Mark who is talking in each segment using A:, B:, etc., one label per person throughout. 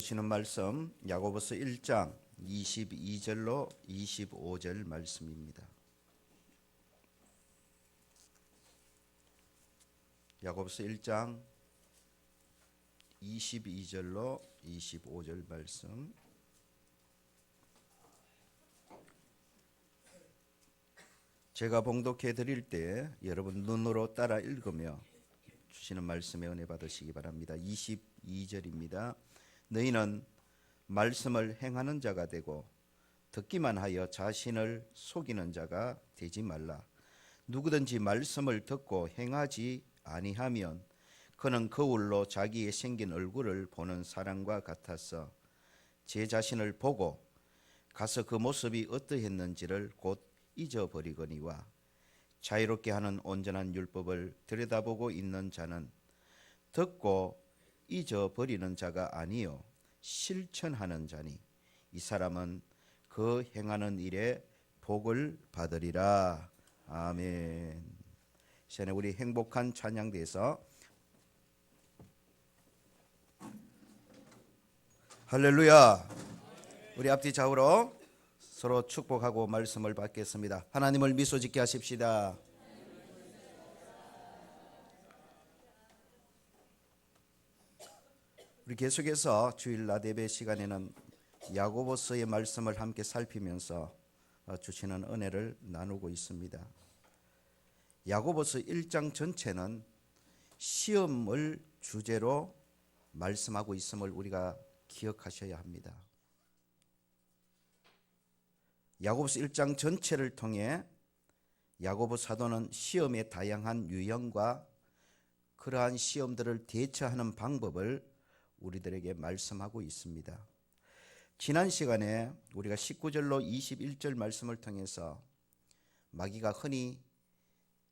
A: 보시는 말씀 야고보서 1장 22절로 25절 말씀입니다. 야고보서 1장 22절로 25절 말씀. 제가 봉독해 드릴 때 여러분 눈으로 따라 읽으며 주시는 말씀에 은혜 받으시기 바랍니다. 22절입니다. 너희는 말씀을 행하는 자가 되고 듣기만 하여 자신을 속이는 자가 되지 말라. 누구든지 말씀을 듣고 행하지 아니하면 그는 거울로 자기의 생긴 얼굴을 보는 사람과 같아서 제 자신을 보고 가서 그 모습이 어떠했는지를 곧 잊어버리거니와 자유롭게 하는 온전한 율법을 들여다보고 있는 자는 듣고 잊어버리는 자가 아니요 실천하는 자니 이 사람은 그 행하는 일에 복을 받으리라. 아멘. 시간에 우리 행복한 찬양대에서 할렐루야. 우리 앞뒤 좌우로 서로 축복하고 말씀을 받겠습니다. 하나님을 미소 짓게 하십시다. 우리 계속해서 주일 낮 예배 시간에는 야고보서의 말씀을 함께 살피면서 주시는 은혜를 나누고 있습니다. 야고보서 1장 전체는 시험을 주제로 말씀하고 있음을 우리가 기억하셔야 합니다. 야고보서 1장 전체를 통해 야고보 사도는 시험의 다양한 유형과 그러한 시험들을 대처하는 방법을 우리들에게 말씀하고 있습니다. 지난 시간에 우리가 19절로 21절 말씀을 통해서 마귀가 흔히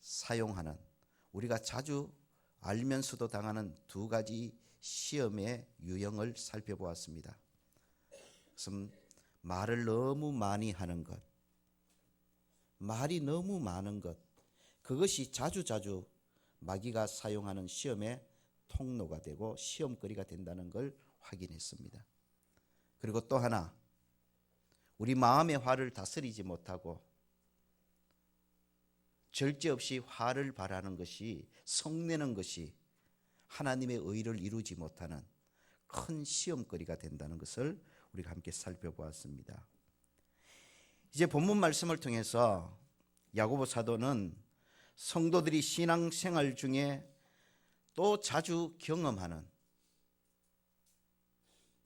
A: 사용하는, 우리가 자주 알면서도 당하는 두 가지 시험의 유형을 살펴보았습니다. 그것은 말을 너무 많이 하는 것, 말이 너무 많은 것, 그것이 자주자주 마귀가 사용하는 시험의 통로가 되고 시험거리가 된다는 걸 확인했습니다. 그리고 또 하나, 우리 마음의 화를 다스리지 못하고 절제 없이 화를 발하는 것이, 성내는 것이 하나님의 의를 이루지 못하는 큰 시험거리가 된다는 것을 우리가 함께 살펴보았습니다. 이제 본문 말씀을 통해서 야고보 사도는 성도들이 신앙생활 중에 또 자주 경험하는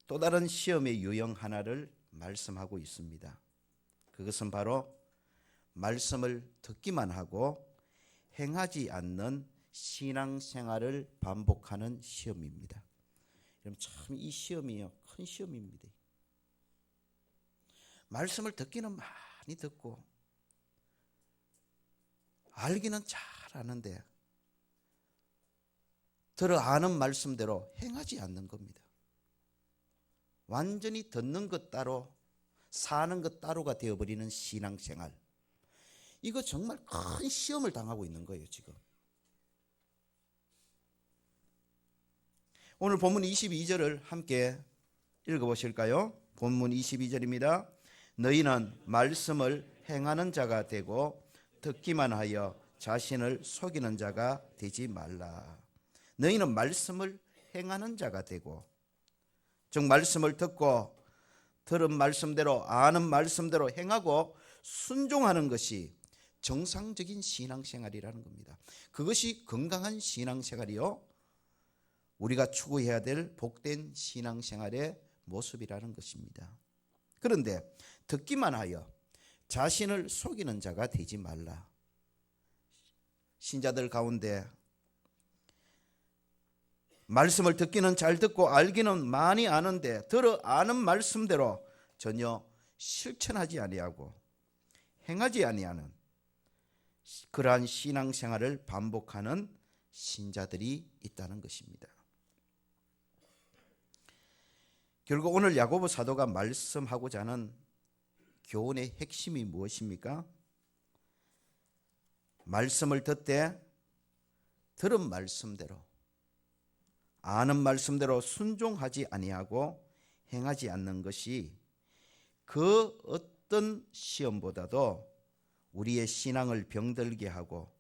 A: 또 다른 시험의 유형 하나를 말씀하고 있습니다. 그것은 바로 말씀을 듣기만 하고 행하지 않는 신앙생활을 반복하는 시험입니다. 여러분 참 이 시험이요, 큰 시험입니다. 말씀을 듣기는 많이 듣고 알기는 잘 아는데 들어 아는 말씀대로 행하지 않는 겁니다. 완전히 듣는 것 따로 사는 것 따로가 되어버리는 신앙생활, 이거 정말 큰 시험을 당하고 있는 거예요. 지금 오늘 본문 22절을 함께 읽어보실까요? 본문 22절입니다. 너희는 말씀을 행하는 자가 되고 듣기만 하여 자신을 속이는 자가 되지 말라. 너희는 말씀을 행하는 자가 되고, 즉 말씀을 듣고 들은 말씀대로 아는 말씀대로 행하고 순종하는 것이 정상적인 신앙생활이라는 겁니다. 그것이 건강한 신앙생활이요, 우리가 추구해야 될 복된 신앙생활의 모습이라는 것입니다. 그런데 듣기만 하여 자신을 속이는 자가 되지 말라. 신자들 가운데 말씀을 듣기는 잘 듣고 알기는 많이 아는데 들어 아는 말씀대로 전혀 실천하지 아니하고 행하지 아니하는 그러한 신앙생활을 반복하는 신자들이 있다는 것입니다. 결국 오늘 야고보 사도가 말씀하고자 하는 교훈의 핵심이 무엇입니까? 말씀을 듣되 들은 말씀대로 아는 말씀대로 순종하지 아니하고 행하지 않는 것이 그 어떤 시험보다도 우리의 신앙을 병들게 하고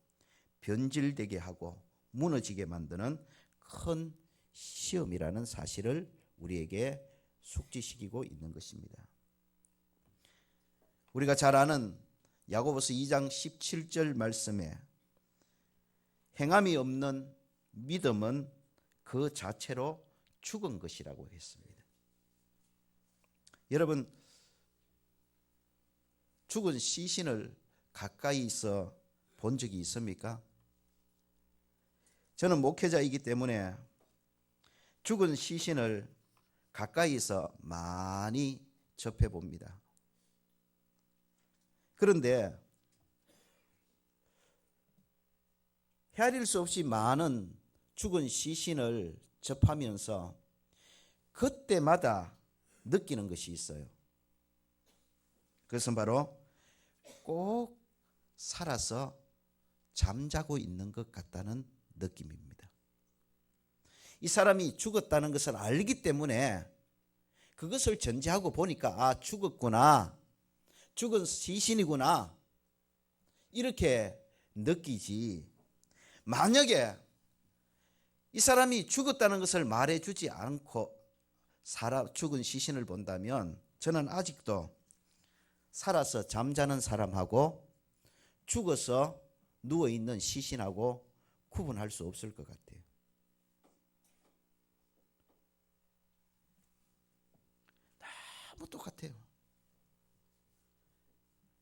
A: 변질되게 하고 무너지게 만드는 큰 시험이라는 사실을 우리에게 숙지시키고 있는 것입니다. 우리가 잘 아는 야고보서 2장 17절 말씀에 행함이 없는 믿음은 그 자체로 죽은 것이라고 했습니다. 여러분, 죽은 시신을 가까이서 본 적이 있습니까? 저는 목회자이기 때문에 죽은 시신을 가까이서 많이 접해 봅니다. 그런데 헤아릴 수 없이 많은 죽은 시신을 접하면서 그때마다 느끼는 것이 있어요. 그것은 바로 꼭 살아서 잠자고 있는 것 같다는 느낌입니다. 이 사람이 죽었다는 것을 알기 때문에 그것을 전제하고 보니까 아, 죽었구나, 죽은 시신이구나, 이렇게 느끼지, 만약에 이 사람이 죽었다는 것을 말해주지 않고 죽은 시신을 본다면 저는 아직도 살아서 잠자는 사람하고 죽어서 누워있는 시신하고 구분할 수 없을 것 같아요. 너무 똑같아요.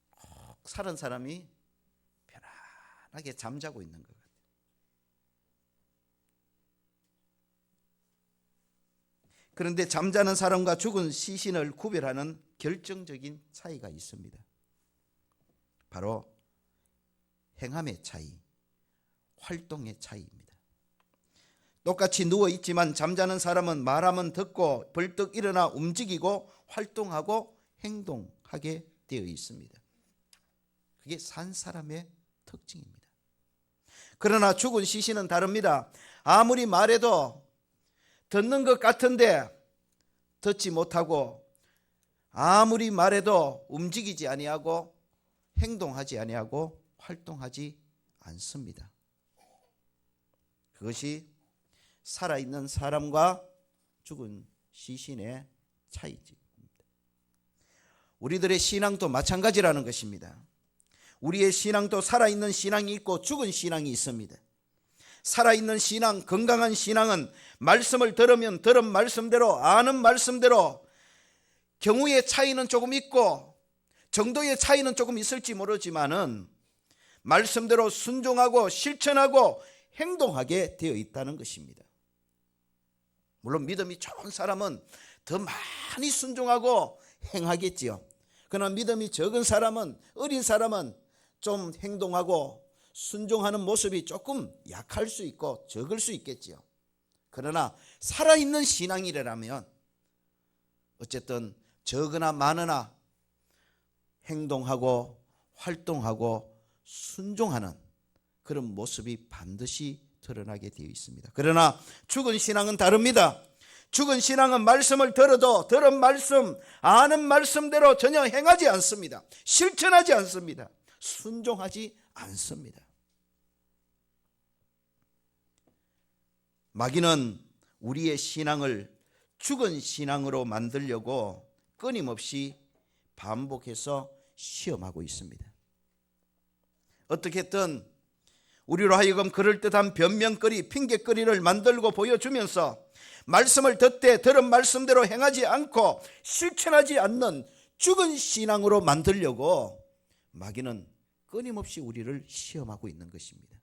A: 꼭 살은 사람이 편안하게 잠자고 있는 것 같아요. 그런데 잠자는 사람과 죽은 시신을 구별하는 결정적인 차이가 있습니다. 바로 행함의 차이, 활동의 차이입니다. 똑같이 누워있지만 잠자는 사람은 말하면 듣고 벌떡 일어나 움직이고 활동하고 행동하게 되어 있습니다. 그게 산 사람의 특징입니다. 그러나 죽은 시신은 다릅니다. 아무리 말해도 듣는 것 같은데 듣지 못하고 아무리 말해도 움직이지 아니하고 행동하지 아니하고 활동하지 않습니다. 그것이 살아있는 사람과 죽은 시신의 차이입니다. 우리들의 신앙도 마찬가지라는 것입니다. 우리의 신앙도 살아있는 신앙이 있고 죽은 신앙이 있습니다. 살아있는 신앙, 건강한 신앙은 말씀을 들으면 들은 말씀대로, 아는 말씀대로, 경우의 차이는 조금 있고 정도의 차이는 조금 있을지 모르지만은 말씀대로 순종하고 실천하고 행동하게 되어 있다는 것입니다. 물론 믿음이 좋은 사람은 더 많이 순종하고 행하겠지요. 그러나 믿음이 적은 사람은, 어린 사람은 좀 행동하고 순종하는 모습이 조금 약할 수 있고 적을 수 있겠지요. 그러나 살아있는 신앙이라면 어쨌든 적으나 많으나 행동하고 활동하고 순종하는 그런 모습이 반드시 드러나게 되어 있습니다. 그러나 죽은 신앙은 다릅니다. 죽은 신앙은 말씀을 들어도 들은 말씀, 아는 말씀대로 전혀 행하지 않습니다. 실천하지 않습니다. 순종하지 않습니다. 마귀는 우리의 신앙을 죽은 신앙으로 만들려고 끊임없이 반복해서 시험하고 있습니다. 어떻게든 우리로 하여금 그럴듯한 변명거리, 핑계거리를 만들고 보여주면서 말씀을 듣되 들은 말씀대로 행하지 않고 실천하지 않는 죽은 신앙으로 만들려고 마귀는 끊임없이 우리를 시험하고 있는 것입니다.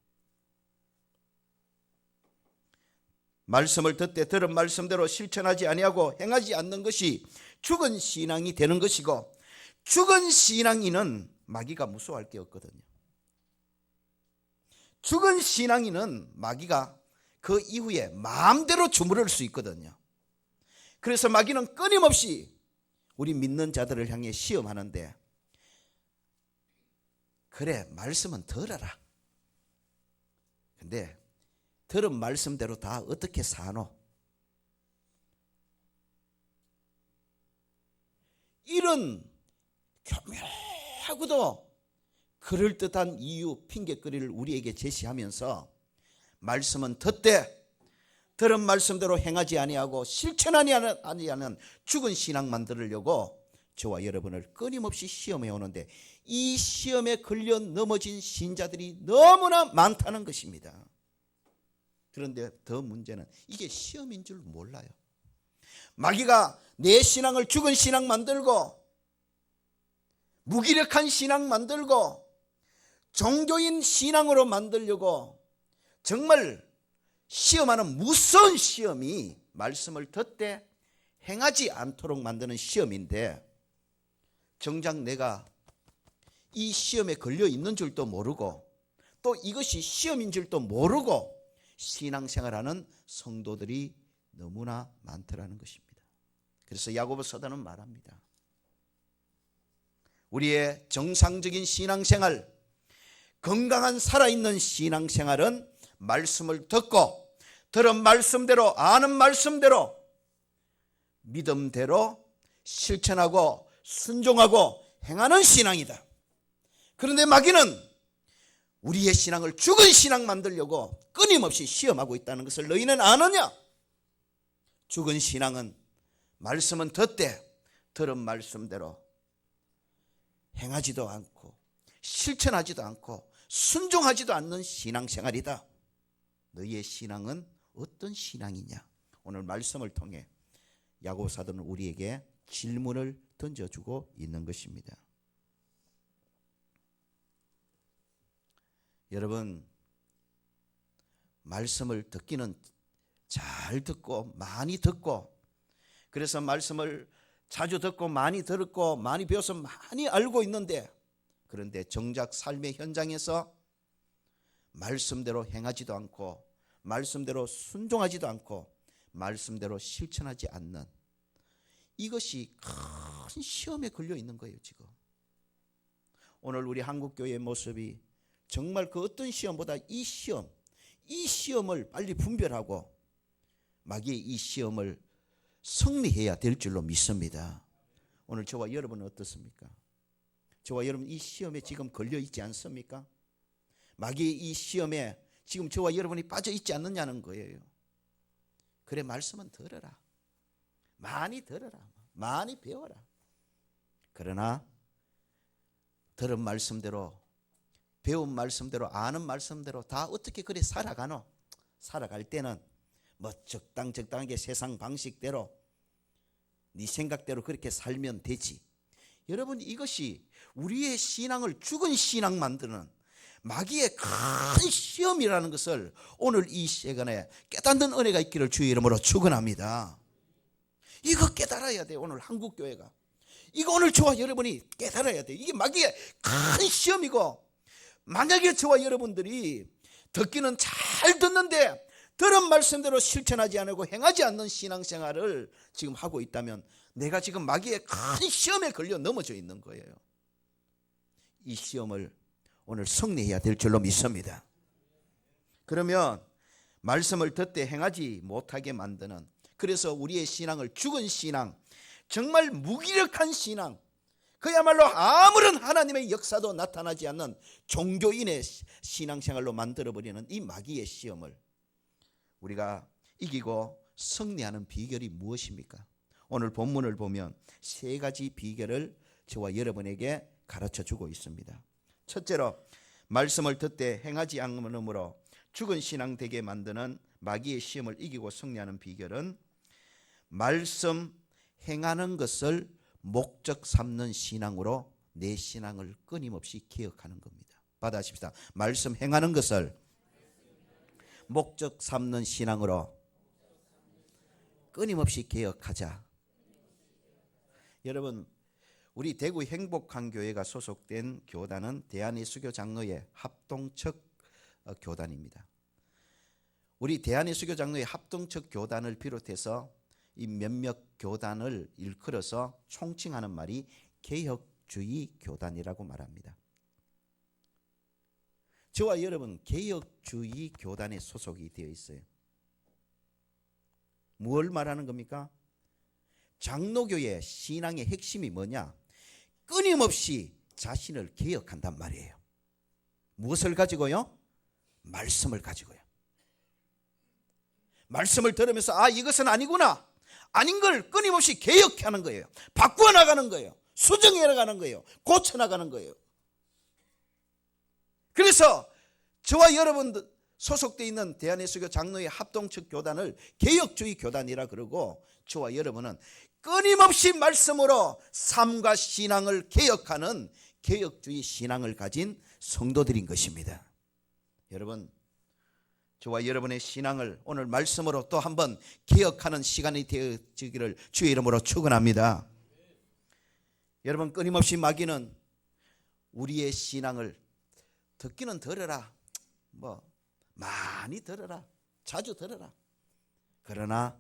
A: 말씀을 듣되 들은 말씀대로 실천하지 아니하고 행하지 않는 것이 죽은 신앙이 되는 것이고, 죽은 신앙인은 마귀가 무서워할 게 없거든요. 죽은 신앙인은 마귀가 그 이후에 마음대로 주무를 수 있거든요. 그래서 마귀는 끊임없이 우리 믿는 자들을 향해 시험하는데, 그래, 말씀은 들어라. 근데 들은 말씀대로 다 어떻게 사노? 이런 교묘하고도 그럴듯한 이유, 핑계거리를 우리에게 제시하면서 말씀은 덧대 들은 말씀대로 행하지 아니하고 실천하지 아니하는 죽은 신앙 만들려고 저와 여러분을 끊임없이 시험해 오는데, 이 시험에 걸려 넘어진 신자들이 너무나 많다는 것입니다. 그런데 더 문제는 이게 시험인 줄 몰라요. 마귀가 내 신앙을 죽은 신앙 만들고 무기력한 신앙 만들고 종교인 신앙으로 만들려고 정말 시험하는 무서운 시험이 말씀을 덧대 행하지 않도록 만드는 시험인데, 정작 내가 이 시험에 걸려 있는 줄도 모르고 또 이것이 시험인 줄도 모르고 신앙생활하는 성도들이 너무나 많더라는 것입니다. 그래서 야고보 사도는 말합니다. 우리의 정상적인 신앙생활, 건강한 살아있는 신앙생활은 말씀을 듣고 들은 말씀대로, 아는 말씀대로, 믿음대로 실천하고 순종하고 행하는 신앙이다. 그런데 마귀는 우리의 신앙을 죽은 신앙 만들려고 끊임없이 시험하고 있다는 것을 너희는 아느냐? 죽은 신앙은 말씀은 듣되 들은 말씀대로 행하지도 않고 실천하지도 않고 순종하지도 않는 신앙생활이다. 너희의 신앙은 어떤 신앙이냐? 오늘 말씀을 통해 야고보 사도는 우리에게 질문을 던져주고 있는 것입니다. 여러분, 말씀을 듣기는 잘 듣고 많이 듣고, 그래서 말씀을 자주 듣고 많이 들었고 많이 배워서 많이 알고 있는데, 그런데 정작 삶의 현장에서 말씀대로 행하지도 않고 말씀대로 순종하지도 않고 말씀대로 실천하지 않는, 이것이 큰 시험에 걸려 있는 거예요. 지금 오늘 우리 한국교회의 모습이 정말 그 어떤 시험보다 이 시험을 빨리 분별하고 마귀의 이 시험을 승리해야 될 줄로 믿습니다. 오늘 저와 여러분은 어떻습니까? 저와 여러분 이 시험에 지금 걸려 있지 않습니까? 마귀의 이 시험에 지금 저와 여러분이 빠져 있지 않느냐는 거예요. 그래, 말씀은 들어라. 많이 들어라. 많이 배워라. 그러나 들은 말씀대로, 배운 말씀대로, 아는 말씀대로 다 어떻게 그래 살아가노? 살아갈 때는 뭐 적당하게 세상 방식대로 네 생각대로 그렇게 살면 되지. 여러분, 이것이 우리의 신앙을 죽은 신앙 만드는 마귀의 큰 시험이라는 것을 오늘 이 시간에 깨닫는 은혜가 있기를 주의 이름으로 축원합니다. 이거 깨달아야 돼. 오늘 한국교회가 이거 오늘 저와 여러분이 깨달아야 돼. 이게 마귀의 큰 시험이고, 만약에 저와 여러분들이 듣기는 잘 듣는데 들은 말씀대로 실천하지 않고 행하지 않는 신앙생활을 지금 하고 있다면 내가 지금 마귀의 큰 시험에 걸려 넘어져 있는 거예요. 이 시험을 오늘 승리해야 될 줄로 믿습니다. 그러면 말씀을 듣되 행하지 못하게 만드는, 그래서 우리의 신앙을 죽은 신앙, 정말 무기력한 신앙, 그야말로 아무런 하나님의 역사도 나타나지 않는 종교인의 신앙생활로 만들어버리는 이 마귀의 시험을 우리가 이기고 승리하는 비결이 무엇입니까? 오늘 본문을 보면 세 가지 비결을 저와 여러분에게 가르쳐주고 있습니다. 첫째로, 말씀을 듣되 행하지 않음으로 죽은 신앙 되게 만드는 마귀의 시험을 이기고 승리하는 비결은 말씀 행하는 것을 목적 삼는 신앙으로 내 신앙을 끊임없이 기억하는 겁니다. 받아십시다. 말씀 행하는 것을 목적 삼는 신앙으로 끊임없이 기억하자. 여러분, 우리 대구 행복한교회가 소속된 교단은 대한예수교 장로회 합동측 교단입니다. 우리 대한예수교 장로회 합동측 교단을 비롯해서 이 몇몇 교단을 일컬어서 총칭하는 말이 개혁주의 교단이라고 말합니다. 저와 여러분 개혁주의 교단에 소속이 되어 있어요. 무엇을 말하는 겁니까? 장로교의 신앙의 핵심이 뭐냐? 끊임없이 자신을 개혁한단 말이에요. 무엇을 가지고요? 말씀을 가지고요. 말씀을 들으면서 이것은 아니구나, 아닌 걸 끊임없이 개혁하는 거예요. 바꾸어 나가는 거예요. 수정해 나가는 거예요. 고쳐 나가는 거예요. 그래서 저와 여러분 소속되어 있는 대한예수교 장로의 합동측 교단을 개혁주의 교단이라 그러고, 저와 여러분은 끊임없이 말씀으로 삶과 신앙을 개혁하는 개혁주의 신앙을 가진 성도들인 것입니다. 여러분, 저와 여러분의 신앙을 오늘 말씀으로 또 한번 개혁하는 시간이 되어지기를 주의 이름으로 축원합니다. 여러분, 끊임없이 마귀는 우리의 신앙을 듣기는 들어라, 많이 들어라, 자주 들어라. 그러나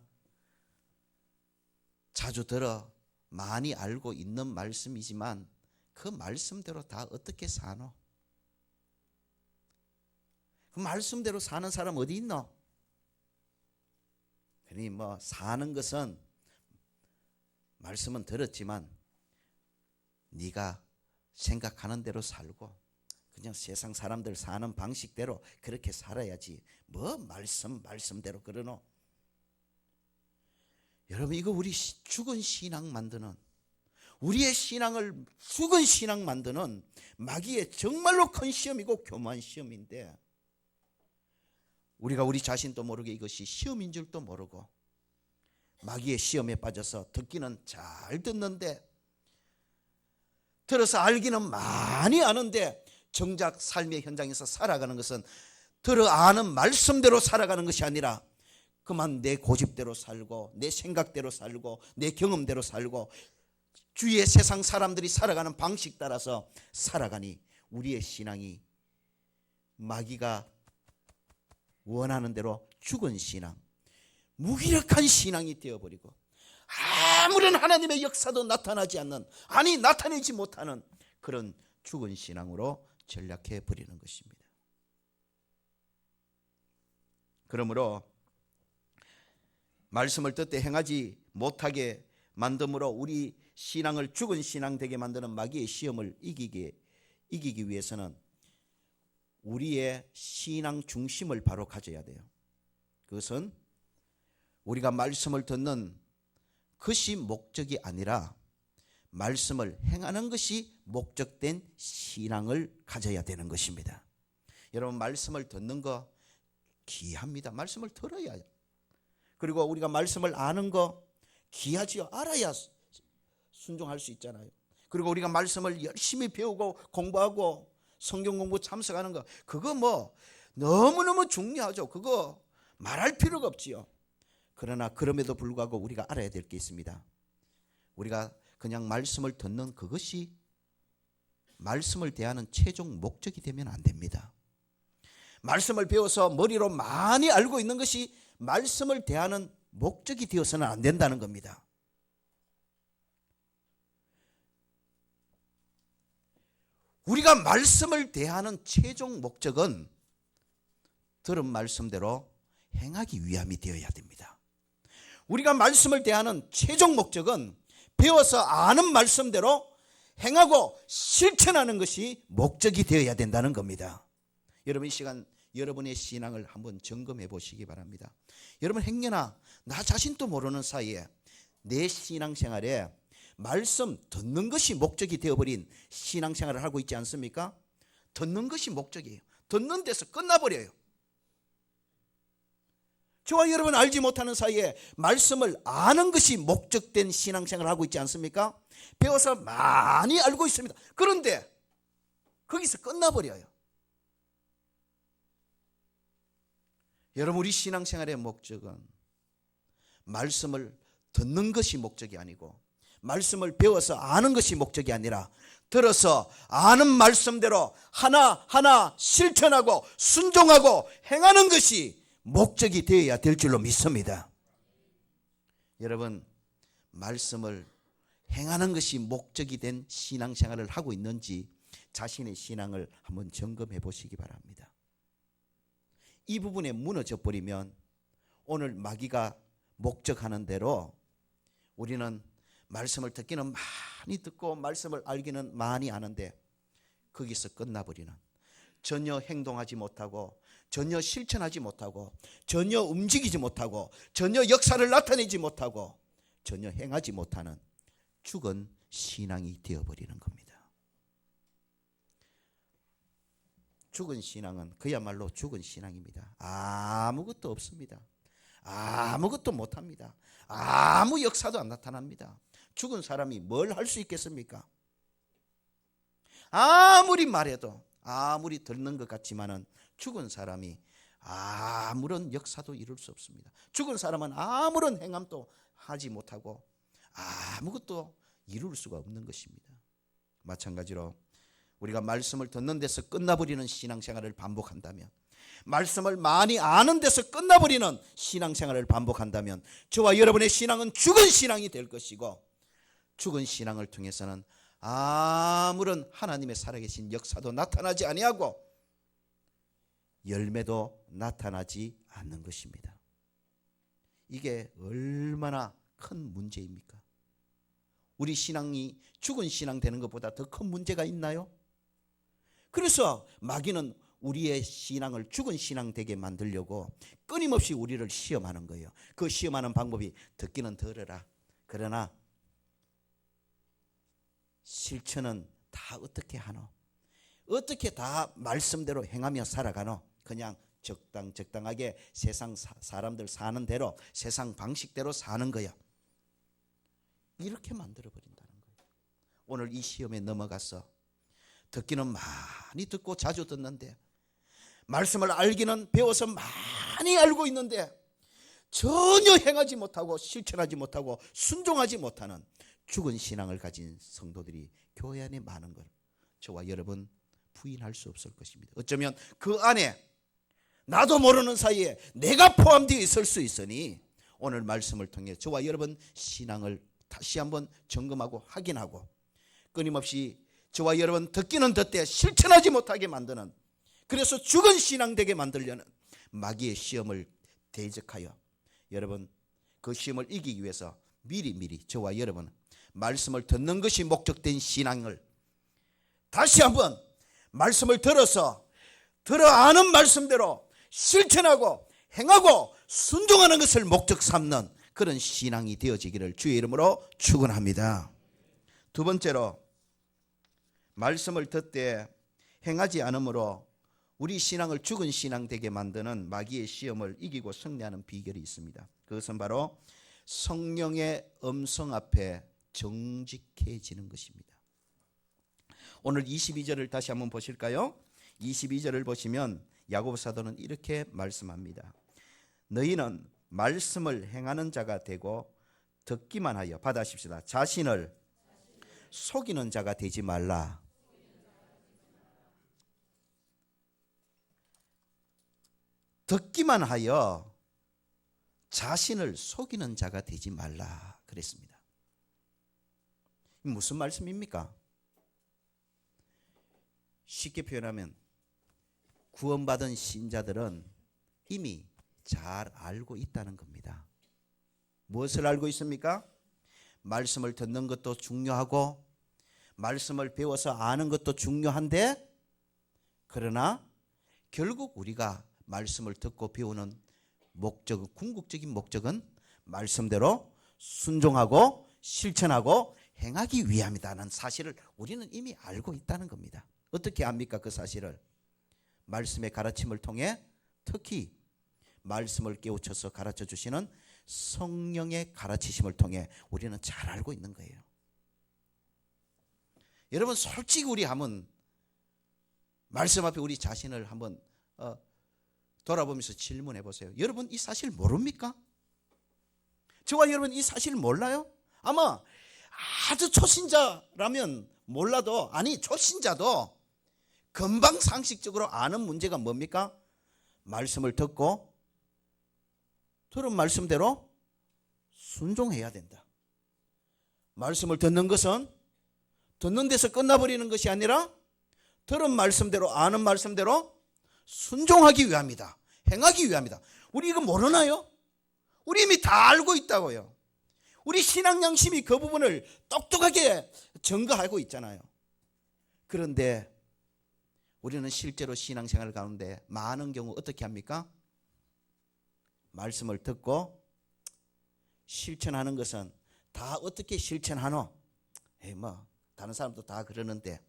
A: 자주 들어 많이 알고 있는 말씀이지만 그 말씀대로 다 어떻게 사노? 그 말씀대로 사는 사람 어디 있노? 그러니 사는 것은 말씀은 들었지만 네가 생각하는 대로 살고 그냥 세상 사람들 사는 방식대로 그렇게 살아야지 말씀대로 그러노? 여러분, 이거 우리 죽은 신앙 만드는, 우리의 신앙을 죽은 신앙 만드는 마귀의 정말로 큰 시험이고 교만한 시험인데, 우리가 우리 자신도 모르게 이것이 시험인 줄도 모르고 마귀의 시험에 빠져서 듣기는 잘 듣는데, 들어서 알기는 많이 아는데 정작 삶의 현장에서 살아가는 것은 들어 아는 말씀대로 살아가는 것이 아니라 그만 내 고집대로 살고 내 생각대로 살고 내 경험대로 살고 주위의 세상 사람들이 살아가는 방식 따라서 살아가니 우리의 신앙이 마귀가 원하는 대로 죽은 신앙, 무기력한 신앙이 되어버리고 아무런 하나님의 역사도 나타나지 않는, 나타내지 못하는 그런 죽은 신앙으로 전락해 버리는 것입니다. 그러므로 말씀을 듣되 행하지 못하게 만듦으로 우리 신앙을 죽은 신앙 되게 만드는 마귀의 시험을 이기기 위해서는 우리의 신앙 중심을 바로 가져야 돼요. 그것은 우리가 말씀을 듣는 것이 목적이 아니라 말씀을 행하는 것이 목적된 신앙을 가져야 되는 것입니다. 여러분, 말씀을 듣는 거 귀합니다. 말씀을 들어야 해요. 그리고 우리가 말씀을 아는 거 귀하지요. 알아야 순종할 수 있잖아요. 그리고 우리가 말씀을 열심히 배우고 공부하고 성경 공부 참석하는 거, 그거 너무너무 중요하죠. 그거 말할 필요가 없지요. 그러나 그럼에도 불구하고 우리가 알아야 될 게 있습니다. 우리가 그냥 말씀을 듣는 그것이 말씀을 대하는 최종 목적이 되면 안 됩니다. 말씀을 배워서 머리로 많이 알고 있는 것이 말씀을 대하는 목적이 되어서는 안 된다는 겁니다. 우리가 말씀을 대하는 최종 목적은 들은 말씀대로 행하기 위함이 되어야 됩니다. 우리가 말씀을 대하는 최종 목적은 배워서 아는 말씀대로 행하고 실천하는 것이 목적이 되어야 된다는 겁니다. 여러분, 이 시간 여러분의 신앙을 한번 점검해 보시기 바랍니다. 여러분, 행여나 나 자신도 모르는 사이에 내 신앙생활에 말씀 듣는 것이 목적이 되어버린 신앙생활을 하고 있지 않습니까? 듣는 것이 목적이에요. 듣는 데서 끝나버려요. 저와 여러분 알지 못하는 사이에 말씀을 아는 것이 목적된 신앙생활을 하고 있지 않습니까? 배워서 많이 알고 있습니다. 그런데 거기서 끝나버려요. 여러분, 우리 신앙생활의 목적은 말씀을 듣는 것이 목적이 아니고 말씀을 배워서 아는 것이 목적이 아니라 들어서 아는 말씀대로 하나하나 실천하고 순종하고 행하는 것이 목적이 되어야 될 줄로 믿습니다. 여러분, 말씀을 행하는 것이 목적이 된 신앙생활을 하고 있는지 자신의 신앙을 한번 점검해 보시기 바랍니다. 이 부분에 무너져 버리면 오늘 마귀가 목적하는 대로 우리는 말씀을 듣기는 많이 듣고 말씀을 알기는 많이 아는데 거기서 끝나버리는, 전혀 행동하지 못하고 전혀 실천하지 못하고 전혀 움직이지 못하고 전혀 역사를 나타내지 못하고 전혀 행하지 못하는 죽은 신앙이 되어버리는 겁니다. 죽은 신앙은 그야말로 죽은 신앙입니다. 아무것도 없습니다. 아무것도 못합니다. 아무 역사도 안 나타납니다. 죽은 사람이 뭘 할 수 있겠습니까? 아무리 말해도, 아무리 듣는 것 같지만은 죽은 사람이 아무런 역사도 이룰 수 없습니다. 죽은 사람은 아무런 행함도 하지 못하고 아무것도 이룰 수가 없는 것입니다. 마찬가지로 우리가 말씀을 듣는 데서 끝나버리는 신앙생활을 반복한다면, 말씀을 많이 아는 데서 끝나버리는 신앙생활을 반복한다면 저와 여러분의 신앙은 죽은 신앙이 될 것이고, 죽은 신앙을 통해서는 아무런 하나님의 살아계신 역사도 나타나지 아니하고 열매도 나타나지 않는 것입니다. 이게 얼마나 큰 문제입니까? 우리 신앙이 죽은 신앙 되는 것보다 더 큰 문제가 있나요? 그래서 마귀는 우리의 신앙을 죽은 신앙 되게 만들려고 끊임없이 우리를 시험하는 거예요. 그 시험하는 방법이 듣기는 들으라. 그러나 실천은 다 어떻게 하노? 어떻게 다 말씀대로 행하며 살아가노? 그냥 적당하게 세상 사람들 사는 대로, 세상 방식대로 사는 거야. 이렇게 만들어버린다는 거예요. 오늘 이 시험에 넘어가서 듣기는 많이 듣고 자주 듣는데, 말씀을 알기는 배워서 많이 알고 있는데 전혀 행하지 못하고 실천하지 못하고 순종하지 못하는 죽은 신앙을 가진 성도들이 교회 안에 많은 걸 저와 여러분 부인할 수 없을 것입니다. 어쩌면 그 안에 나도 모르는 사이에 내가 포함되어 있을 수 있으니 오늘 말씀을 통해 저와 여러분 신앙을 다시 한번 점검하고 확인하고, 끊임없이 저와 여러분 듣기는 듣되 실천하지 못하게 만드는, 그래서 죽은 신앙 되게 만들려는 마귀의 시험을 대적하여 여러분 그 시험을 이기기 위해서 미리 저와 여러분 말씀을 듣는 것이 목적된 신앙을 다시 한번 말씀을 들어서 아는 말씀대로 실천하고 행하고 순종하는 것을 목적 삼는 그런 신앙이 되어지기를 주의 이름으로 축원합니다. 두 번째로, 말씀을 듣되 행하지 않으므로 우리 신앙을 죽은 신앙 되게 만드는 마귀의 시험을 이기고 승리하는 비결이 있습니다. 그것은 바로 성령의 음성 앞에 정직해지는 것입니다. 오늘 22절을 다시 한번 보실까요? 22절을 보시면 야고보 사도는 이렇게 말씀합니다. 너희는 말씀을 행하는 자가 되고 듣기만 하여, 받아십시다, 자신을 속이는 자가 되지 말라. 듣기만 하여 자신을 속이는 자가 되지 말라 그랬습니다. 무슨 말씀입니까? 쉽게 표현하면 구원받은 신자들은 이미 잘 알고 있다는 겁니다. 무엇을 알고 있습니까? 말씀을 듣는 것도 중요하고 말씀을 배워서 아는 것도 중요한데, 그러나 결국 우리가 말씀을 듣고 배우는 목적, 궁극적인 목적은 말씀대로 순종하고 실천하고 행하기 위함이다는 사실을 우리는 이미 알고 있다는 겁니다. 어떻게 압니까? 그 사실을 말씀의 가르침을 통해, 특히 말씀을 깨우쳐서 가르쳐 주시는 성령의 가르치심을 통해 우리는 잘 알고 있는 거예요. 여러분 솔직히 우리 한번 말씀 앞에 우리 자신을 한번 돌아보면서 질문해 보세요. 여러분 이 사실 모릅니까? 저와 여러분 이 사실 몰라요? 아마 아주 초신자라면 몰라도, 아니 초신자도 금방 상식적으로 아는 문제가 뭡니까? 말씀을 듣고 들은 말씀대로 순종해야 된다. 말씀을 듣는 것은 듣는 데서 끝나버리는 것이 아니라 들은 말씀대로 아는 말씀대로 순종하기 위함이다. 행하기 위함이다. 우리 이거 모르나요? 우리 이미 다 알고 있다고요. 우리 신앙 양심이 그 부분을 똑똑하게 증거하고 있잖아요. 그런데 우리는 실제로 신앙생활 가운데 많은 경우 어떻게 합니까? 말씀을 듣고 실천하는 것은 다 어떻게 실천하노? 뭐 다른 사람도 다 그러는데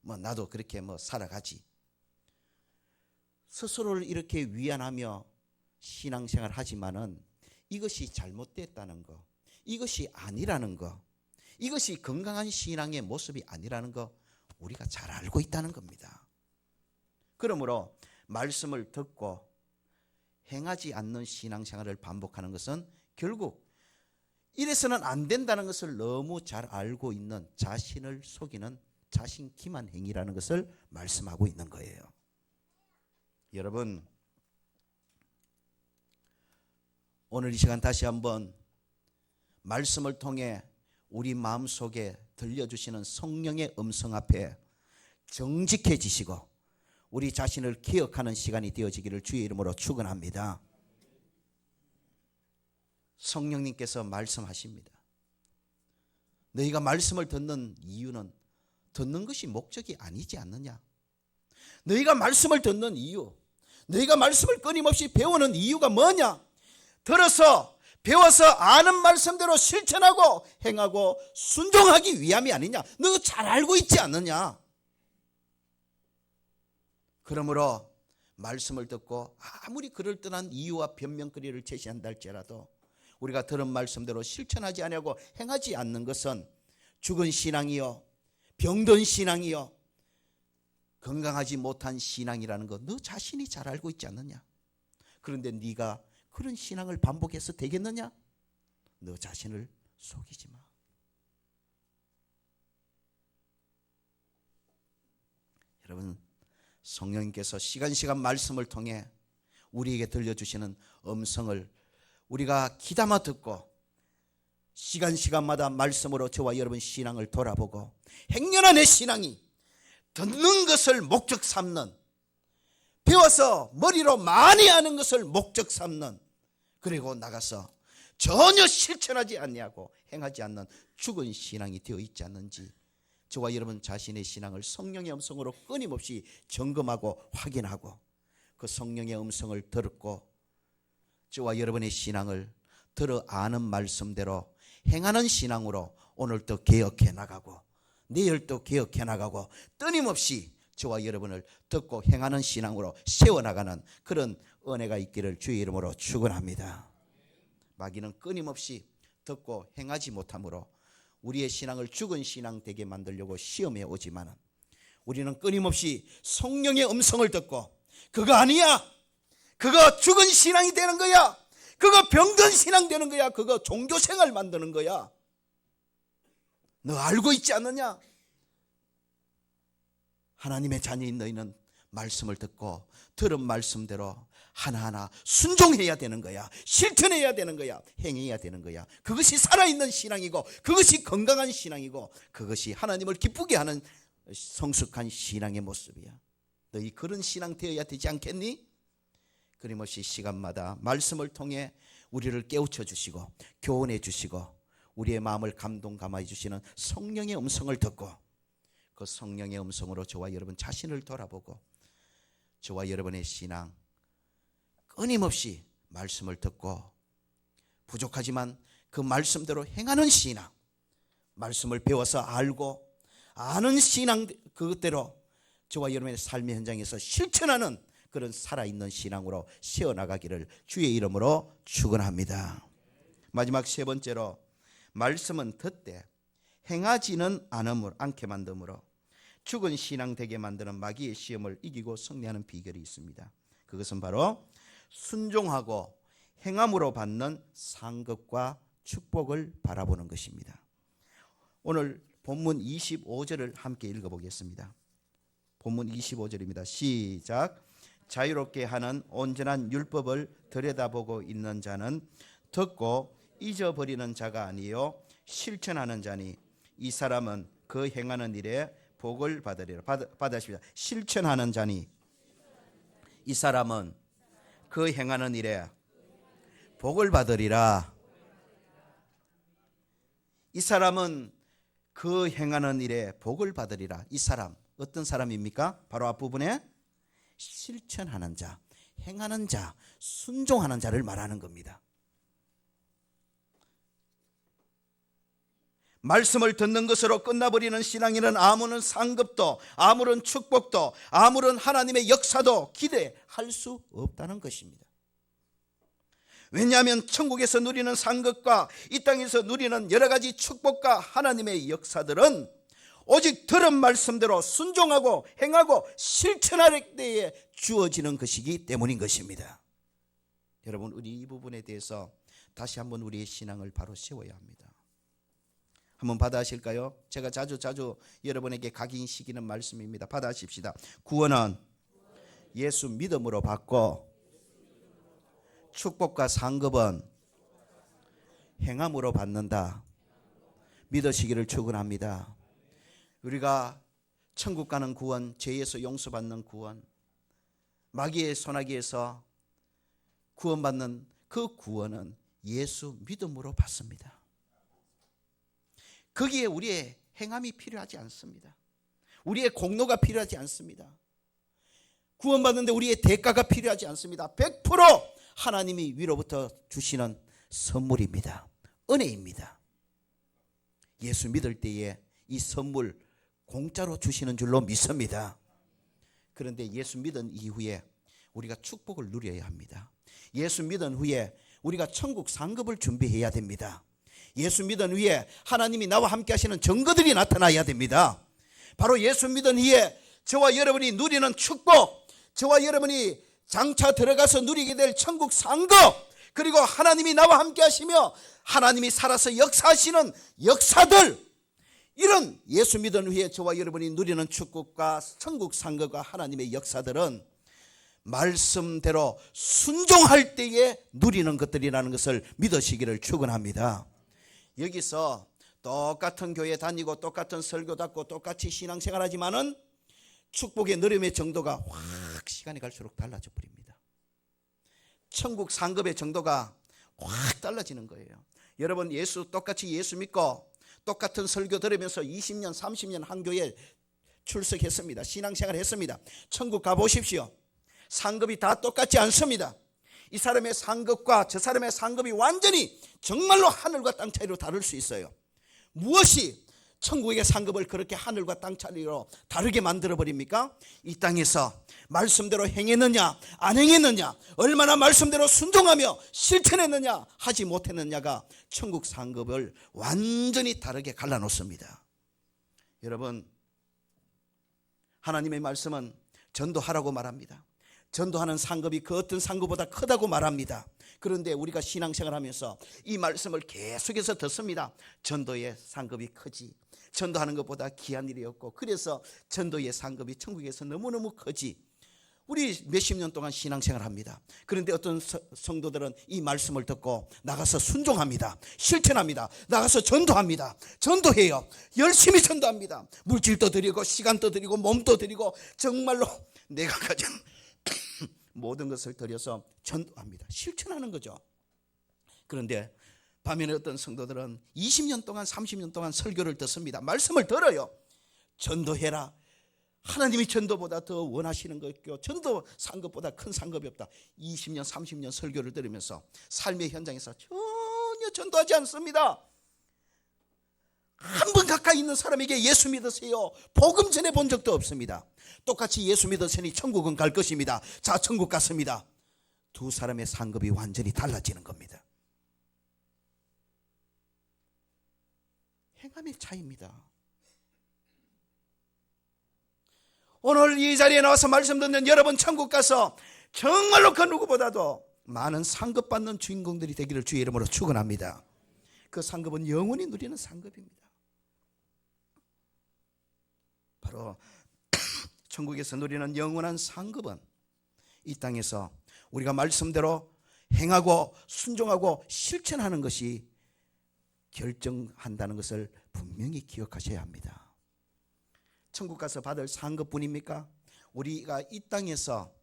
A: 뭐 나도 그렇게 뭐 살아가지. 스스로를 이렇게 위안하며 신앙생활 하지만은 이것이 잘못됐다는 거, 이것이 아니라는 거, 이것이 건강한 신앙의 모습이 아니라는 거 우리가 잘 알고 있다는 겁니다. 그러므로 말씀을 듣고 행하지 않는 신앙생활을 반복하는 것은 결국 이래서는 안 된다는 것을 너무 잘 알고 있는 자신을 속이는 자신 기만 행위라는 것을 말씀하고 있는 거예요. 여러분, 오늘 이 시간 다시 한번 말씀을 통해 우리 마음속에 들려주시는 성령의 음성 앞에 정직해지시고 우리 자신을 기억하는 시간이 되어지기를 주의 이름으로 축원합니다. 성령님께서 말씀하십니다. 너희가 말씀을 듣는 이유는 듣는 것이 목적이 아니지 않느냐. 너희가 말씀을 듣는 이유, 너희가 말씀을 끊임없이 배우는 이유가 뭐냐. 들어서 배워서 아는 말씀대로 실천하고 행하고 순종하기 위함이 아니냐. 너 잘 알고 있지 않느냐. 그러므로 말씀을 듣고 아무리 그럴듯한 이유와 변명거리를 제시한다 할지라도 우리가 들은 말씀대로 실천하지 아니하고 행하지 않는 것은 죽은 신앙이요, 병든 신앙이요, 건강하지 못한 신앙이라는 거 너 자신이 잘 알고 있지 않느냐. 그런데 네가 그런 신앙을 반복해서 되겠느냐? 너 자신을 속이지 마. 여러분, 성령님께서 시간 말씀을 통해 우리에게 들려주시는 음성을 우리가 귀담아 듣고 시간마다 말씀으로 저와 여러분 신앙을 돌아보고 행여나 내 신앙이 듣는 것을 목적 삼는, 배워서 머리로 많이 아는 것을 목적 삼는, 그리고 나가서 전혀 실천하지 않냐고 행하지 않는 죽은 신앙이 되어 있지 않는지 저와 여러분 자신의 신앙을 성령의 음성으로 끊임없이 점검하고 확인하고 그 성령의 음성을 듣고 저와 여러분의 신앙을 들어 아는 말씀대로 행하는 신앙으로 오늘도 개혁해 나가고 내일도 개혁해 나가고 끊임없이 저와 여러분을 듣고 행하는 신앙으로 세워나가는 그런 은혜가 있기를 주의 이름으로 축원합니다. 마귀는 끊임없이 듣고 행하지 못함으로 우리의 신앙을 죽은 신앙 되게 만들려고 시험해 오지만 우리는 끊임없이 성령의 음성을 듣고 그거 아니야, 그거 죽은 신앙이 되는 거야, 그거 병든 신앙 되는 거야, 그거 종교생활 만드는 거야, 너 알고 있지 않느냐. 하나님의 자녀인 너희는 말씀을 듣고 들은 말씀대로 하나하나 순종해야 되는 거야. 실천해야 되는 거야. 행해야 되는 거야. 그것이 살아있는 신앙이고 그것이 건강한 신앙이고 그것이 하나님을 기쁘게 하는 성숙한 신앙의 모습이야. 너희 그런 신앙 되어야 되지 않겠니? 끊임없이 시간마다 말씀을 통해 우리를 깨우쳐 주시고 교훈해 주시고 우리의 마음을 감동감화해 주시는 성령의 음성을 듣고 그 성령의 음성으로 저와 여러분 자신을 돌아보고 저와 여러분의 신앙 끊임없이 말씀을 듣고 부족하지만 그 말씀대로 행하는 신앙, 말씀을 배워서 알고 아는 신앙 그것대로 저와 여러분의 삶의 현장에서 실천하는 그런 살아있는 신앙으로 세워나가기를 주의 이름으로 축원합니다. 마지막 세 번째로 말씀은 듣되 행하지는 않게 만듦으로 죽은 신앙 되게 만드는 마귀의 시험을 이기고 승리하는 비결이 있습니다. 그것은 바로 순종하고 행함으로 받는 상급과 축복을 바라보는 것입니다. 오늘 본문 25절을 함께 읽어보겠습니다. 본문 25절입니다. 시작. 자유롭게 하는 온전한 율법을 들여다보고 있는 자는 듣고 잊어버리는 자가 아니요 실천하는 자니 이 사람은 그 행하는 일에 복을 받으리라. 받으십시오. 실천하는 자니 이 사람은 그 행하는 일에 복을 받으리라. 이 사람은 그 행하는 일에 복을 받으리라. 이 사람 어떤 사람입니까? 바로 앞부분에 실천하는 자, 행하는 자, 순종하는 자를 말하는 겁니다. 말씀을 듣는 것으로 끝나버리는 신앙인은 아무런 상급도, 아무런 축복도, 아무런 하나님의 역사도 기대할 수 없다는 것입니다. 왜냐하면 천국에서 누리는 상급과 이 땅에서 누리는 여러 가지 축복과 하나님의 역사들은 오직 들은 말씀대로 순종하고 행하고 실천할 때에 주어지는 것이기 때문인 것입니다. 여러분, 우리 이 부분에 대해서 다시 한번 우리의 신앙을 바로 세워야 합니다. 한번 받아하실까요? 제가 자주 여러분에게 각인시키는 말씀입니다. 받아하십시다. 구원은 예수 믿음으로 받고 축복과 상급은 행함으로 받는다. 믿으시기를 축원합니다. 우리가 천국 가는 구원, 죄에서 용서받는 구원, 마귀의 손아귀에서 구원받는 그 구원은 예수 믿음으로 받습니다. 거기에 우리의 행함이 필요하지 않습니다. 우리의 공로가 필요하지 않습니다. 구원받는데 우리의 대가가 필요하지 않습니다. 100% 하나님이 위로부터 주시는 선물입니다. 은혜입니다. 예수 믿을 때에 이 선물 공짜로 주시는 줄로 믿습니다. 그런데 예수 믿은 이후에 우리가 축복을 누려야 합니다. 예수 믿은 후에 우리가 천국 상급을 준비해야 됩니다. 예수 믿은 후에 하나님이 나와 함께 하시는 증거들이 나타나야 됩니다. 바로 예수 믿은 후에 저와 여러분이 누리는 축복, 저와 여러분이 장차 들어가서 누리게 될 천국 상급, 그리고 하나님이 나와 함께 하시며 하나님이 살아서 역사하시는 역사들, 이런 예수 믿은 후에 저와 여러분이 누리는 축복과 천국 상급과 하나님의 역사들은 말씀대로 순종할 때에 누리는 것들이라는 것을 믿으시기를 축원합니다. 여기서 똑같은 교회 다니고 똑같은 설교 듣고 똑같이 신앙생활하지만은 축복의 느림의 정도가 확 시간이 갈수록 달라져 버립니다. 천국 상급의 정도가 확 달라지는 거예요. 여러분, 똑같이 예수 믿고 똑같은 설교 들으면서 20년 30년 한 교회에 출석했습니다. 신앙생활 했습니다. 천국 가보십시오. 상급이 다 똑같지 않습니다. 이 사람의 상급과 저 사람의 상급이 완전히 정말로 하늘과 땅 차이로 다를 수 있어요. 무엇이 천국의 상급을 그렇게 하늘과 땅 차이로 다르게 만들어 버립니까? 이 땅에서 말씀대로 행했느냐 안 행했느냐, 얼마나 말씀대로 순종하며 실천했느냐 하지 못했느냐가 천국 상급을 완전히 다르게 갈라놓습니다. 여러분, 하나님의 말씀은 전도하라고 말합니다. 전도하는 상급이 그 어떤 상급보다 크다고 말합니다. 그런데 우리가 신앙생활하면서 이 말씀을 계속해서 듣습니다. 전도의 상급이 크지, 전도하는 것보다 귀한 일이 없고, 그래서 전도의 상급이 천국에서 너무너무 크지. 우리 몇십 년 동안 신앙생활합니다. 그런데 어떤 성도들은 이 말씀을 듣고 나가서 순종합니다. 실천합니다. 나가서 전도합니다. 전도해요. 열심히 전도합니다. 물질도 드리고 시간도 드리고 몸도 드리고 정말로 내가 가진 모든 것을 들여서 전도합니다. 실천하는 거죠. 그런데 반면에 어떤 성도들은 20년 동안 30년 동안 설교를 듣습니다. 말씀을 들어요. 전도해라. 하나님이 전도보다 더 원하시는 거 있고 전도 상급보다 큰 상급이 없다. 20년 30년 설교를 들으면서 삶의 현장에서 전혀 전도하지 않습니다. 한 번 가까이 있는 사람에게 예수 믿으세요, 복음 전해본 적도 없습니다. 똑같이 예수 믿으시니 천국은 갈 것입니다. 자, 천국 갔습니다. 두 사람의 상급이 완전히 달라지는 겁니다. 행함의 차이입니다. 오늘 이 자리에 나와서 말씀 듣는 여러분, 천국 가서 정말로 그 누구보다도 많은 상급 받는 주인공들이 되기를 주의 이름으로 축원합니다. 그 상급은 영원히 누리는 상급입니다. 바로 천국에서 누리는 영원한 상급은 이 땅에서 우리가 말씀대로 행하고 순종하고 실천하는 것이 결정한다는 것을 분명히 기억하셔야 합니다. 천국 가서 받을 상급뿐입니까? 우리가 이 땅에서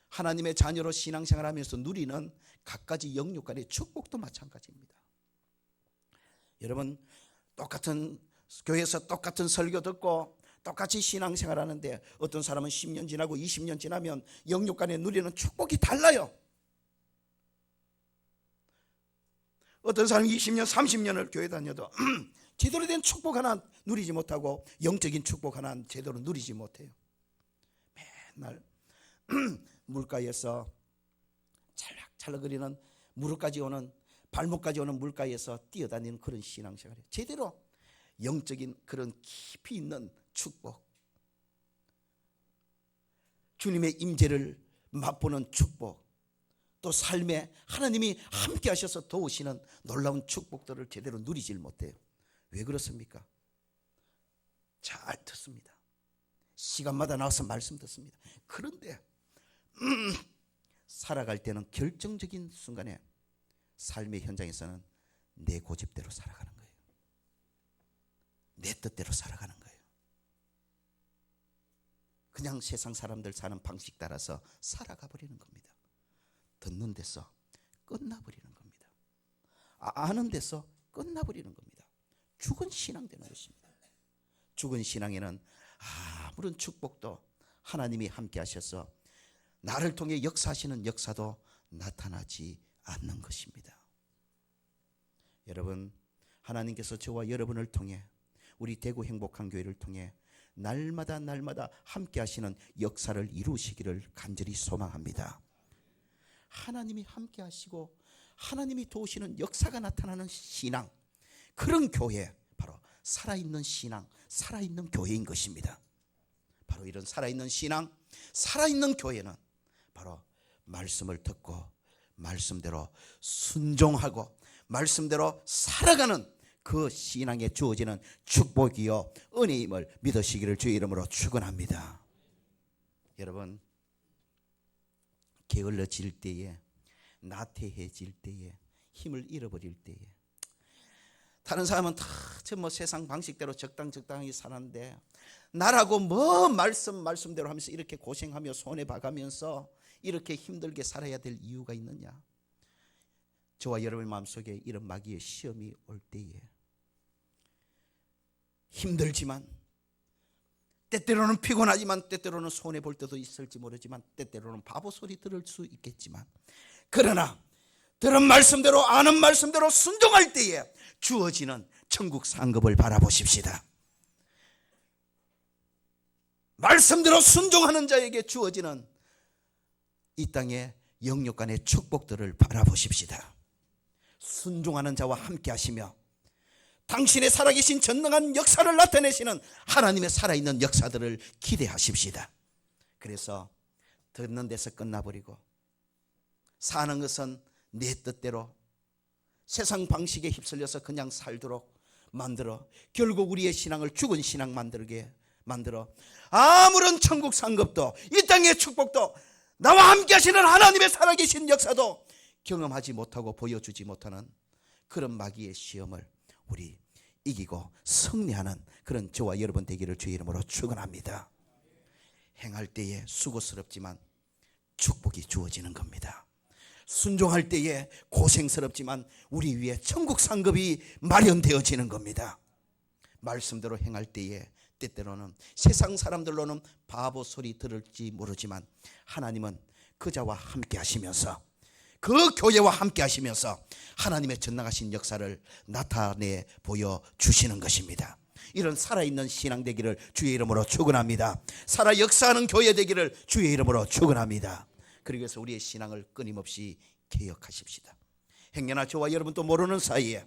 A: 하나님의 자녀로 신앙생활하면서 누리는 각가지 영육 간의 축복도 마찬가지입니다. 여러분, 똑같은 교회에서 똑같은 설교 듣고 똑같이 신앙생활 하는데 어떤 사람은 10년 지나고 20년 지나면 영육간에 누리는 축복이 달라요. 어떤 사람이 20년 30년을 교회 다녀도 제대로 된 축복 하나 누리지 못하고 영적인 축복 하나 제대로 누리지 못해요. 맨날 물가에서 찰락찰락거리는 무릎까지 오는 발목까지 오는 물가에서 뛰어다니는 그런 신앙생활이에요. 제대로 영적인 그런 깊이 있는 축복, 주님의 임재를 맛보는 축복, 또 삶에 하나님이 함께 하셔서 도우시는 놀라운 축복들을 제대로 누리질 못해요. 왜 그렇습니까? 잘 듣습니다. 시간마다 나와서 말씀 듣습니다. 그런데 살아갈 때는 결정적인 순간에 삶의 현장에서는 내 고집대로 살아가는 거예요. 내 뜻대로 살아가는 거예요. 그냥 세상 사람들 사는 방식 따라서 살아가 버리는 겁니다. 듣는 데서 끝나버리는 겁니다. 아는 데서 끝나버리는 겁니다. 죽은 신앙 되는 것입니다. 죽은 신앙에는 아무런 축복도 하나님이 함께 하셔서 나를 통해 역사하시는 역사도 나타나지 않는 것입니다. 여러분, 하나님께서 저와 여러분을 통해 우리 대구 행복한 교회를 통해 날마다 함께 하시는 역사를 이루시기를 간절히 소망합니다. 하나님이 함께 하시고 하나님이 도우시는 역사가 나타나는 신앙, 그런 교회, 바로 살아있는 신앙, 살아있는 교회인 것입니다. 바로 이런 살아있는 신앙, 살아있는 교회는 바로 말씀을 듣고 말씀대로 순종하고 말씀대로 살아가는 그 신앙에 주어지는 축복이요 은혜임을 믿으시기를 주의 이름으로 축원합니다. 여러분, 게을러질 때에, 나태해질 때에, 힘을 잃어버릴 때에, 다른 사람은 다 세상 방식대로 적당하게 사는데 나라고 말씀대로 하면서 이렇게 고생하며 손해봐가면서 이렇게 힘들게 살아야 될 이유가 있느냐? 저와 여러분의 마음속에 이런 마귀의 시험이 올 때에 힘들지만, 때때로는 피곤하지만, 때때로는 손해볼 때도 있을지 모르지만, 때때로는 바보 소리 들을 수 있겠지만, 그러나 들은 말씀대로 아는 말씀대로 순종할 때에 주어지는 천국 상급을 바라보십시다. 말씀대로 순종하는 자에게 주어지는 이 땅의 영육간의 축복들을 바라보십시다. 순종하는 자와 함께 하시며 당신의 살아계신 전능한 역사를 나타내시는 하나님의 살아있는 역사들을 기대하십시다. 그래서 듣는 데서 끝나버리고 사는 것은 내 뜻대로 세상 방식에 휩쓸려서 그냥 살도록 만들어 결국 우리의 신앙을 죽은 신앙 만들어 아무런 천국 상급도 이 땅의 축복도 나와 함께 하시는 하나님의 살아계신 역사도 경험하지 못하고 보여주지 못하는 그런 마귀의 시험을 우리 이기고 승리하는 그런 저와 여러분 되기를 주의 이름으로 축원합니다. 행할 때에 수고스럽지만 축복이 주어지는 겁니다. 순종할 때에 고생스럽지만 우리 위에 천국 상급이 마련되어지는 겁니다. 말씀대로 행할 때에 때때로는 세상 사람들로는 바보 소리 들을지 모르지만 하나님은 그자와 함께 하시면서 그 교회와 함께 하시면서 하나님의 전능하신 역사를 나타내 보여주시는 것입니다. 이런 살아있는 신앙 되기를 주의 이름으로 축원합니다. 살아 역사하는 교회 되기를 주의 이름으로 축원합니다. 그러기 위해서 우리의 신앙을 끊임없이 개혁하십시다. 행여나 저와 여러분 또 모르는 사이에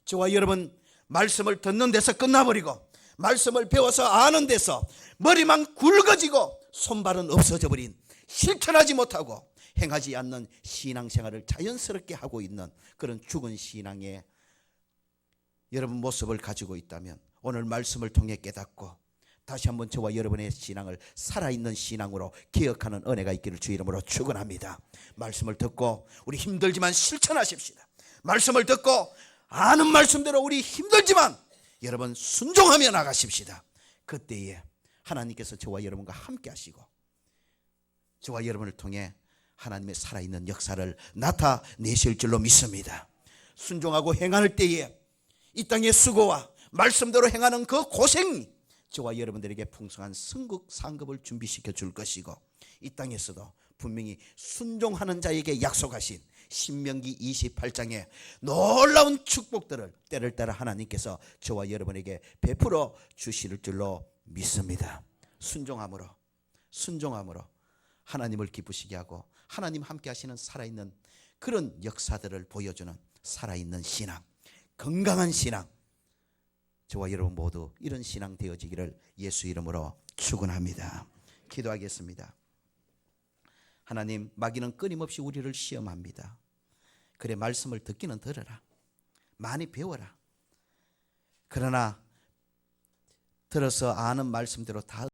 A: 저와 여러분 말씀을 듣는 데서 끝나버리고 말씀을 배워서 아는 데서 머리만 굵어지고 손발은 없어져 버린, 실천하지 못하고 행하지 않는 신앙생활을 자연스럽게 하고 있는 그런 죽은 신앙의 여러분 모습을 가지고 있다면 오늘 말씀을 통해 깨닫고 다시 한번 저와 여러분의 신앙을 살아있는 신앙으로 기억하는 은혜가 있기를 주의 이름으로 축원합니다. 말씀을 듣고 우리 힘들지만 실천하십시다. 말씀을 듣고 아는 말씀대로 우리 힘들지만 여러분 순종하며 나가십시다. 그때에 하나님께서 저와 여러분과 함께 하시고 저와 여러분을 통해 하나님의 살아있는 역사를 나타내실 줄로 믿습니다. 순종하고 행할 때에 이 땅의 수고와 말씀대로 행하는 그 고생이 저와 여러분들에게 풍성한 승국 상급을 준비시켜 줄 것이고, 이 땅에서도 분명히 순종하는 자에게 약속하신 신명기 28장에 놀라운 축복들을 때를 따라 하나님께서 저와 여러분에게 베풀어 주실 줄로 믿습니다. 순종함으로 하나님을 기쁘시게 하고 하나님 함께 하시는 살아있는 그런 역사들을 보여주는 살아있는 신앙, 건강한 신앙, 저와 여러분 모두 이런 신앙 되어지기를 예수 이름으로 축원합니다. 기도하겠습니다. 하나님, 마귀는 끊임없이 우리를 시험합니다. 그래, 말씀을 듣기는 들어라, 많이 배워라. 그러나 들어서 아는 말씀대로 다